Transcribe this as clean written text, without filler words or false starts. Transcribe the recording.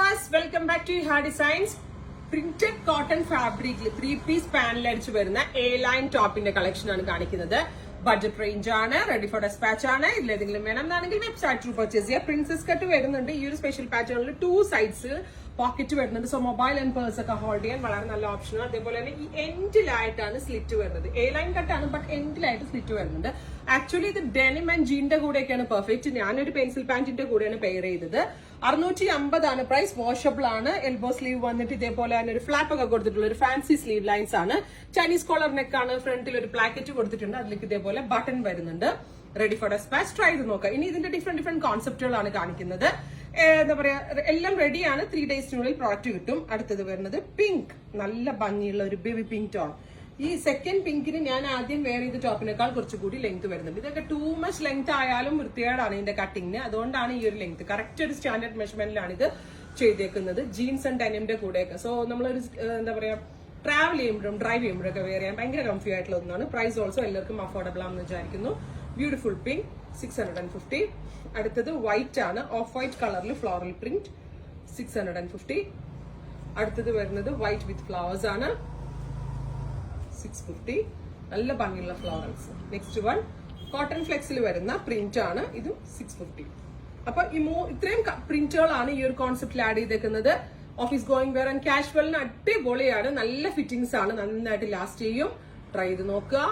Viewers, welcome back to ഹാ designs. Printed cotton ഫാബ്രിക്കിൽ 3-piece panel അടിച്ച് വരുന്ന എ ലൈൻ ടോപ്പിന്റെ കളക്ഷൻ ആണ് കാണിക്കുന്നത്. ബഡ്ജറ്റ് റേഞ്ച് ആണ്, റെഡി ഫോർ ഡെസ്പാച്ച് ആണ്. ഇതിലേതെങ്കിലും വേണം എന്നാണെങ്കിൽ വെബ്സൈറ്റ് ത്രൂ പർച്ചേസ് ചെയ്യുക. പ്രിൻസസ് കട്ട് വരുന്നുണ്ട്. ഈ ഒരു സ്പെഷ്യൽ പാറ്റേണിൽ 2 സൈഡ്സ് പോക്കറ്റ് വരുന്നുണ്ട്. സോ മൊബൈൽ ആൻഡ് പേഴ്സ് ഒക്കെ ഹോൾഡ് ചെയ്യാൻ വളരെ നല്ല ഓപ്ഷനാണ്. അതേപോലെ തന്നെ ഈ എൻഡിലായിട്ടാണ് സ്ലിറ്റ് വരുന്നത്. എ ലൈൻ കട്ടാണ്, ബട്ട് എൻഡിലായിട്ട് സ്ലിറ്റ് വരുന്നുണ്ട്. ആക്ച്വലി ഇത് ഡെനിം ആൻഡ് ജീന്റെ കൂടെയൊക്കെയാണ് പെർഫെക്റ്റ്. ഞാനൊരു പെൻസിൽ പാന്റിന്റെ കൂടെയാണ് പെയർ ചെയ്തത്. 650 ആണ് പ്രൈസ്. വാഷബിൾ ആണ്. എൽബോ സ്ലീവ് വന്നിട്ട് ഇതേപോലെ തന്നെ ഒരു ഫ്ലാപ്പ് ഒക്കെ കൊടുത്തിട്ടുള്ള ഒരു ഫാൻസി സ്ലീവ് ലൈൻസ് ആണ്. ചൈനീസ് കോളർ നെക്ക് ആണ്. ഫ്രണ്ടിൽ ഒരു പ്ലാക്കറ്റ് കൊടുത്തിട്ടുണ്ട്. അതിലേക്ക് ഇതേപോലെ ബട്ടൺ വരുന്നുണ്ട്. Ready for dispatch. ട്രൈ ചെയ്ത് നോക്കാം. ഇനി ഇതിന്റെ ഡിഫറെന്റ് കോൺസെപ്റ്റുകളാണ് കാണിക്കുന്നത്. എന്താ പറയാ, എല്ലാം റെഡിയാണ്. 3 ഡേയ്സിനുള്ളിൽ പ്രോഡക്റ്റ് കിട്ടും. അടുത്തത് വരുന്നത് പിങ്ക്, നല്ല ഭംഗിയുള്ള ഒരു ബേബി പിങ്ക് ടോൺ. ഈ സെക്കൻഡ് പിങ്കിന് ഞാൻ ആദ്യം വെയർ ചെയ്ത ടോപ്പിനേക്കാൾ കുറച്ചുകൂടി ലെങ്ത് വരുന്നുണ്ട്. ഇതൊക്കെ ടൂ മച്ച് ലെങ്ത് ആയാലും വൃത്തികേടാണ് ഇതിന്റെ കട്ടിങ്ങിന്. അതുകൊണ്ടാണ് ഈ ഒരു ലെങ്ത്. കറക്റ്റ് ഒരു സ്റ്റാൻഡേർഡ് മെഷർമെന്റിലാണ് ഇത് ചെയ്തേക്കുന്നത്. ജീൻസ് ആൻഡ് ഡെനിമിന്റെ കൂടെയൊക്കെ. സോ നമ്മളൊരു എന്താ പറയാ, ട്രാവൽ ചെയ്യുമ്പോഴും ഡ്രൈവ് ചെയ്യുമ്പോഴൊക്കെ വെയർ ചെയ്യാൻ ഭയങ്കര കംഫി ആയിട്ടുള്ള ഒന്നാണ്. പ്രൈസ് ഓൾസോ എല്ലാവർക്കും അഫോർഡബിൾ ആണെന്ന് വിചാരിക്കുന്നു. Beautiful pink, 650. അടുത്തത് വൈറ്റ് ആണ്. ഓഫ് വൈറ്റ് കളറിൽ ഫ്ലോറൽ പ്രിന്റ്, 650. അടുത്തത് വരുന്നത് വൈറ്റ് വിത്ത് ഫ്ലവേഴ്സ് ആണ്, 650. നല്ല ഭംഗിയുള്ള ഫ്ലോറൽസ്. നെക്സ്റ്റ് വൺ കോട്ടൺ ഫ്ലെക്സിൽ വരുന്ന പ്രിന്റ് ആണ്. ഇതും 650. അപ്പൊ ഇത്രയും പ്രിന്റുകളാണ് ഈ ഒരു കോൺസെപ്റ്റിൽ ആഡ് ചെയ്തേക്കുന്നത്. ഓഫീസ് ഗോയിങ് വെയർ ആൻഡ് കാഷ്വലിന് അടിപൊളിയാണ്. നല്ല ഫിറ്റിംഗ്സ് ആണ്. നന്നായിട്ട് ലാസ്റ്റ് ചെയ്യും. ട്രൈ ചെയ്ത് നോക്കുക.